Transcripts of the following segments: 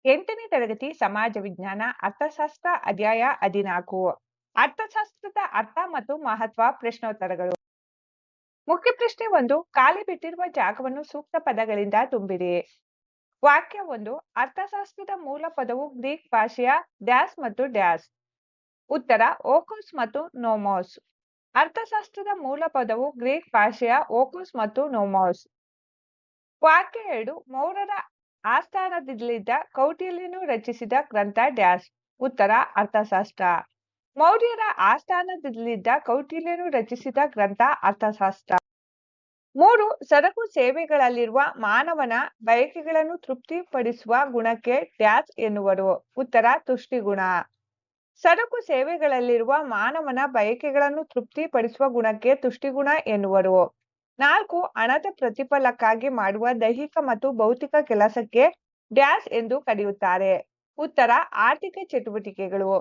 8ನೇ ತರಗತಿ ಸಮಾಜ ವಿಜ್ಞಾನ ಅರ್ಥಶಾಸ್ತ್ರ ಅಧ್ಯಾಯ 14 ಅರ್ಥಶಾಸ್ತ್ರದ ಅರ್ಥ ಮತ್ತು ಮಹತ್ವ ಪ್ರಶ್ನೋತ್ತರಗಳು. ಮುಖ್ಯ ಪ್ರಶ್ನೆ 1. ಖಾಲಿ ಬಿಟ್ಟಿರುವ ಜಾಗವನ್ನು ಸೂಕ್ತ ಪದಗಳಿಂದ ತುಂಬಿರಿ. ವಾಕ್ಯ 1. ಅರ್ಥಶಾಸ್ತ್ರದ ಮೂಲ ಪದವು ಗ್ರೀಕ್ ಭಾಷೆಯ ಡ್ಯಾಸ್ ಮತ್ತು ಡ್ಯಾಸ್. ಉತ್ತರ ಓಕೋಸ್ ಮತ್ತು ನೋಮೋಸ್. ಅರ್ಥಶಾಸ್ತ್ರದ ಮೂಲ ಪದವು ಗ್ರೀಕ್ ಭಾಷೆಯ ಓಕೋಸ್ ಮತ್ತು ನೋಮೋಸ್. ವಾಕ್ಯ 2. ಮೌರ್ಯರ ಆಸ್ಥಾನದಲ್ಲಿದ್ದ ಕೌಟಿಲ್ಯನು ರಚಿಸಿದ ಗ್ರಂಥ ಡ್ಯಾಸ್. ಉತ್ತರ ಅರ್ಥಶಾಸ್ತ್ರ. ಮೌರ್ಯರ ಆಸ್ಥಾನದಲ್ಲಿದ್ದ ಕೌಟಿಲ್ಯನು ರಚಿಸಿದ ಗ್ರಂಥ ಅರ್ಥಶಾಸ್ತ್ರ. 3. ಸರಕು ಸೇವೆಗಳಲ್ಲಿರುವ ಮಾನವನ ಬಯಕೆಗಳನ್ನು ತೃಪ್ತಿಪಡಿಸುವ ಗುಣಕ್ಕೆ ಡ್ಯಾಸ್ ಎನ್ನುವರು. ಉತ್ತರ ತುಷ್ಟಿಗುಣ. ಸರಕು ಸೇವೆಗಳಲ್ಲಿರುವ ಮಾನವನ ಬಯಕೆಗಳನ್ನು ತೃಪ್ತಿಪಡಿಸುವ ಗುಣಕ್ಕೆ ತುಷ್ಟಿಗುಣ ಎನ್ನುವರು. 4. ಹಣದ ಪ್ರತಿಫಲಕ್ಕಾಗಿ ಮಾಡುವ ದೈಹಿಕ ಮತ್ತು ಭೌತಿಕ ಕೆಲಸಕ್ಕೆ ಡ್ಯಾಸ್ ಎಂದು ಕರೆಯುತ್ತಾರೆ. ಉತ್ತರ ಆರ್ಥಿಕ ಚಟುವಟಿಕೆಗಳು.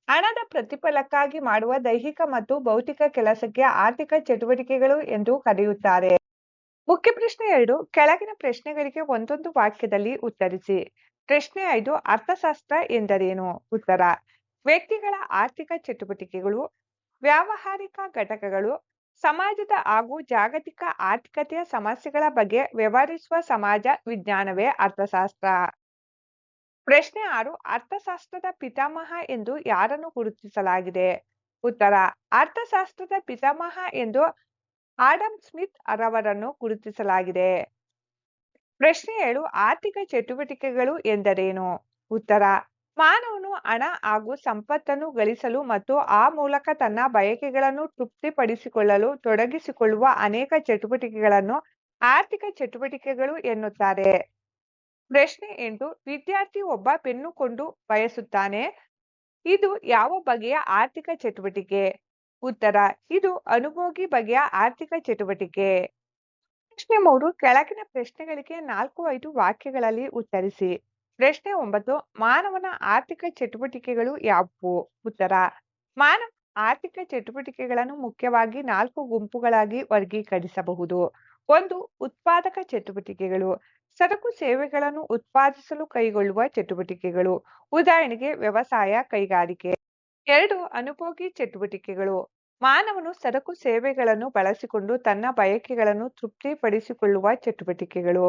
ಹಣದ ಪ್ರತಿಫಲಕ್ಕಾಗಿ ಮಾಡುವ ದೈಹಿಕ ಮತ್ತು ಭೌತಿಕ ಕೆಲಸಕ್ಕೆ ಆರ್ಥಿಕ ಚಟುವಟಿಕೆಗಳು ಎಂದು ಕರೆಯುತ್ತಾರೆ. ಮುಖ್ಯ ಪ್ರಶ್ನೆ 2. ಕೆಳಗಿನ ಪ್ರಶ್ನೆಗಳಿಗೆ ಒಂದೊಂದು ವಾಕ್ಯದಲ್ಲಿ ಉತ್ತರಿಸಿ. ಪ್ರಶ್ನೆ 5. ಅರ್ಥಶಾಸ್ತ್ರ ಎಂದರೇನು? ಉತ್ತರ ವ್ಯಕ್ತಿಗಳ ಆರ್ಥಿಕ ಚಟುವಟಿಕೆಗಳು, ವ್ಯಾವಹಾರಿಕ ಘಟಕಗಳು, ಸಮಾಜದ ಹಾಗೂ ಜಾಗತಿಕ ಆರ್ಥಿಕತೆಯ ಸಮಸ್ಯೆಗಳ ಬಗ್ಗೆ ವ್ಯವಹರಿಸುವ ಸಮಾಜ ವಿಜ್ಞಾನವೇ ಅರ್ಥಶಾಸ್ತ್ರ. ಪ್ರಶ್ನೆ 6. ಅರ್ಥಶಾಸ್ತ್ರದ ಪಿತಾಮಹ ಎಂದು ಯಾರನ್ನು ಗುರುತಿಸಲಾಗಿದೆ? ಉತ್ತರ ಅರ್ಥಶಾಸ್ತ್ರದ ಪಿತಾಮಹ ಎಂದು ಆಡಮ್ ಸ್ಮಿತ್ ರವರನ್ನು ಗುರುತಿಸಲಾಗಿದೆ. ಪ್ರಶ್ನೆ 7. ಆರ್ಥಿಕ ಚಟುವಟಿಕೆಗಳು ಎಂದರೇನು? ಉತ್ತರ ಮಾನವನು ಹಣ ಹಾಗೂ ಸಂಪತ್ತನ್ನು ಗಳಿಸಲು ಮತ್ತು ಆ ಮೂಲಕ ತನ್ನ ಬಯಕೆಗಳನ್ನು ತೃಪ್ತಿಪಡಿಸಿಕೊಳ್ಳಲು ತೊಡಗಿಸಿಕೊಳ್ಳುವ ಅನೇಕ ಚಟುವಟಿಕೆಗಳನ್ನು ಆರ್ಥಿಕ ಚಟುವಟಿಕೆಗಳು ಎನ್ನುತ್ತಾರೆ. ಪ್ರಶ್ನೆ 8. ವಿದ್ಯಾರ್ಥಿ ಒಬ್ಬ ಪೆನ್ನು ಕೊಂಡು ಬಯಸುತ್ತಾನೆ. ಇದು ಯಾವ ಬಗೆಯ ಆರ್ಥಿಕ ಚಟುವಟಿಕೆ? ಉತ್ತರ ಇದು ಅನುಭೋಗಿ ಬಗೆಯ ಆರ್ಥಿಕ ಚಟುವಟಿಕೆ. ಪ್ರಶ್ನೆ 3. ಕೆಳಗಿನ ಪ್ರಶ್ನೆಗಳಿಗೆ 4-5 ವಾಕ್ಯಗಳಲ್ಲಿ ಉತ್ತರಿಸಿ. ಪ್ರಶ್ನೆ 9. ಮಾನವನ ಆರ್ಥಿಕ ಚಟುವಟಿಕೆಗಳು ಯಾವುವು? ಉತ್ತರ ಮಾನವ ಆರ್ಥಿಕ ಚಟುವಟಿಕೆಗಳನ್ನು ಮುಖ್ಯವಾಗಿ 4 ಗುಂಪುಗಳಾಗಿ ವರ್ಗೀಕರಿಸಬಹುದು. 1. ಉತ್ಪಾದಕ ಚಟುವಟಿಕೆಗಳು. ಸರಕು ಸೇವೆಗಳನ್ನು ಉತ್ಪಾದಿಸಲು ಕೈಗೊಳ್ಳುವ ಚಟುವಟಿಕೆಗಳು. ಉದಾಹರಣೆಗೆ ವ್ಯವಸಾಯ, ಕೈಗಾರಿಕೆ. 2. ಅನುಭೋಗಿ ಚಟುವಟಿಕೆಗಳು. ಮಾನವನು ಸರಕು ಸೇವೆಗಳನ್ನು ಬಳಸಿಕೊಂಡು ತನ್ನ ಬಯಕೆಗಳನ್ನು ತೃಪ್ತಿಪಡಿಸಿಕೊಳ್ಳುವ ಚಟುವಟಿಕೆಗಳು.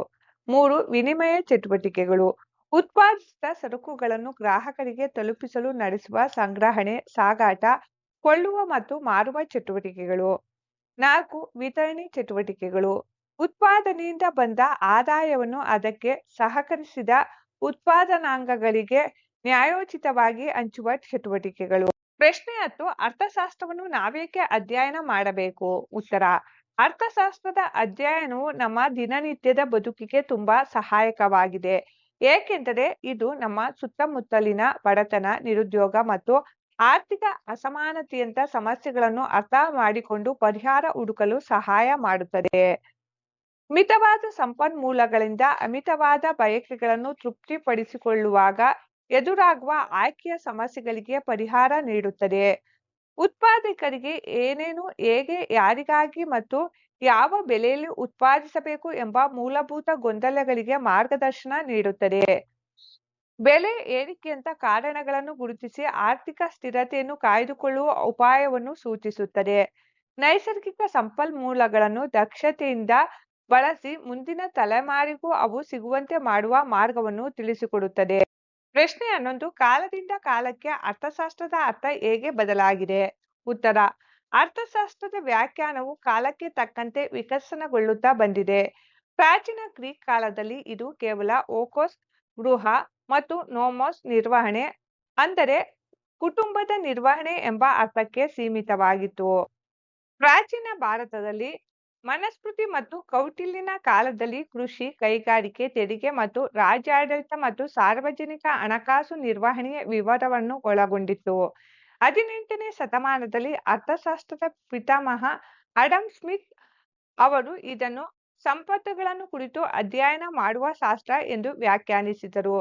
3. ವಿನಿಮಯ ಚಟುವಟಿಕೆಗಳು. ಉತ್ಪಾದಿಸಿದ ಸರಕುಗಳನ್ನು ಗ್ರಾಹಕರಿಗೆ ತಲುಪಿಸಲು ನಡೆಸುವ ಸಂಗ್ರಹಣೆ, ಸಾಗಾಟ, ಕೊಳ್ಳುವ ಮತ್ತು ಮಾರುವ ಚಟುವಟಿಕೆಗಳು. 4. ವಿತರಣೆ ಚಟುವಟಿಕೆಗಳು. ಉತ್ಪಾದನೆಯಿಂದ ಬಂದ ಆದಾಯವನ್ನು ಅದಕ್ಕೆ ಸಹಕರಿಸಿದ ಉತ್ಪಾದನಾಂಗಗಳಿಗೆ ನ್ಯಾಯೋಚಿತವಾಗಿ ಹಂಚುವ ಚಟುವಟಿಕೆಗಳು. ಪ್ರಶ್ನೆ 10. ಅರ್ಥಶಾಸ್ತ್ರವನ್ನು ನಾವೇಕೆ ಅಧ್ಯಯನ ಮಾಡಬೇಕು? ಉತ್ತರ ಅರ್ಥಶಾಸ್ತ್ರದ ಅಧ್ಯಯನವು ನಮ್ಮ ದಿನನಿತ್ಯದ ಬದುಕಿಗೆ ತುಂಬಾ ಸಹಾಯಕವಾಗಿದೆ. ಏಕೆಂದರೆ ಇದು ನಮ್ಮ ಸುತ್ತಮುತ್ತಲಿನ ಬಡತನ, ನಿರುದ್ಯೋಗ ಮತ್ತು ಆರ್ಥಿಕ ಅಸಮಾನತೆಯಂತ ಸಮಸ್ಯೆಗಳನ್ನು ಅರ್ಥ ಮಾಡಿಕೊಂಡು ಪರಿಹಾರ ಹುಡುಕಲು ಸಹಾಯ ಮಾಡುತ್ತದೆ. ಮಿತವಾದ ಸಂಪನ್ಮೂಲಗಳಿಂದ ಅಮಿತವಾದ ಬಯಕೆಗಳನ್ನು ತೃಪ್ತಿಪಡಿಸಿಕೊಳ್ಳುವಾಗ ಎದುರಾಗುವ ಆಯ್ಕೆಯ ಸಮಸ್ಯೆಗಳಿಗೆ ಪರಿಹಾರ ನೀಡುತ್ತದೆ. ಉತ್ಪಾದಕರಿಗೆ ಏನೇನು, ಹೇಗೆ, ಯಾರಿಗಾಗಿ ಮತ್ತು ಯಾವ ಬೆಲೆಯಲ್ಲಿ ಉತ್ಪಾದಿಸಬೇಕು ಎಂಬ ಮೂಲಭೂತ ಗೊಂದಲಗಳಿಗೆ ಮಾರ್ಗದರ್ಶನ ನೀಡುತ್ತದೆ. ಬೆಲೆ ಏರಿಕೆಯಂತ ಕಾರಣಗಳನ್ನು ಗುರುತಿಸಿ ಆರ್ಥಿಕ ಸ್ಥಿರತೆಯನ್ನು ಕಾಯ್ದುಕೊಳ್ಳುವ ಉಪಾಯವನ್ನು ಸೂಚಿಸುತ್ತದೆ. ನೈಸರ್ಗಿಕ ಸಂಪನ್ಮೂಲಗಳನ್ನು ದಕ್ಷತೆಯಿಂದ ಬಳಸಿ ಮುಂದಿನ ತಲೆಮಾರಿಗೂ ಅವು ಸಿಗುವಂತೆ ಮಾಡುವ ಮಾರ್ಗವನ್ನು ತಿಳಿಸಿಕೊಡುತ್ತದೆ. ಪ್ರಶ್ನೆ 11. ಕಾಲದಿಂದ ಕಾಲಕ್ಕೆ ಅರ್ಥಶಾಸ್ತ್ರದ ಅರ್ಥ ಹೇಗೆ ಬದಲಾಗಿದೆ? ಉತ್ತರ ಅರ್ಥಶಾಸ್ತ್ರದ ವ್ಯಾಖ್ಯಾನವು ಕಾಲಕ್ಕೆ ತಕ್ಕಂತೆ ವಿಕಸನಗೊಳ್ಳುತ್ತಾ ಬಂದಿದೆ. ಪ್ರಾಚೀನ ಗ್ರೀಕ್ ಕಾಲದಲ್ಲಿ ಇದು ಕೇವಲ ಓಕೋಸ್ ಗೃಹ ಮತ್ತು ನೋಮೋಸ್ ನಿರ್ವಹಣೆ, ಅಂದರೆ ಕುಟುಂಬದ ನಿರ್ವಹಣೆ ಎಂಬ ಅರ್ಥಕ್ಕೆ ಸೀಮಿತವಾಗಿತ್ತು. ಪ್ರಾಚೀನ ಭಾರತದಲ್ಲಿ ಮನುಸ್ಮೃತಿ ಮತ್ತು ಕೌಟಿಲ್ಯನ ಕಾಲದಲ್ಲಿ ಕೃಷಿ, ಕೈಗಾರಿಕೆ, ತೆರಿಗೆ ಮತ್ತು ರಾಜ್ಯಾಡಳಿತ ಮತ್ತು ಸಾರ್ವಜನಿಕ ಹಣಕಾಸು ನಿರ್ವಹಣೆಯ ವಿವರವನ್ನು ಒಳಗೊಂಡಿತ್ತು. 18ನೇ ಶತಮಾನದಲ್ಲಿ ಅರ್ಥಶಾಸ್ತ್ರದ ಪಿತಾಮಹ ಆಡಮ್ ಸ್ಮಿತ್ ಅವರು ಇದನ್ನು ಸಂಪತ್ತುಗಳನ್ನು ಕುರಿತು ಅಧ್ಯಯನ ಮಾಡುವ ಶಾಸ್ತ್ರ ಎಂದು ವ್ಯಾಖ್ಯಾನಿಸಿದರು.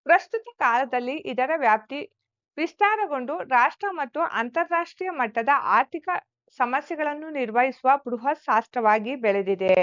ಪ್ರಸ್ತುತ ಕಾಲದಲ್ಲಿ ಇದರ ವ್ಯಾಪ್ತಿ ವಿಸ್ತಾರಗೊಂಡು ರಾಷ್ಟ್ರ ಮತ್ತು ಅಂತಾರಾಷ್ಟ್ರೀಯ ಮಟ್ಟದ ಆರ್ಥಿಕ ಸಮಸ್ಯೆಗಳನ್ನು ನಿರ್ವಹಿಸುವ ಬೃಹತ್ ಶಾಸ್ತ್ರವಾಗಿ ಬೆಳೆದಿದೆ.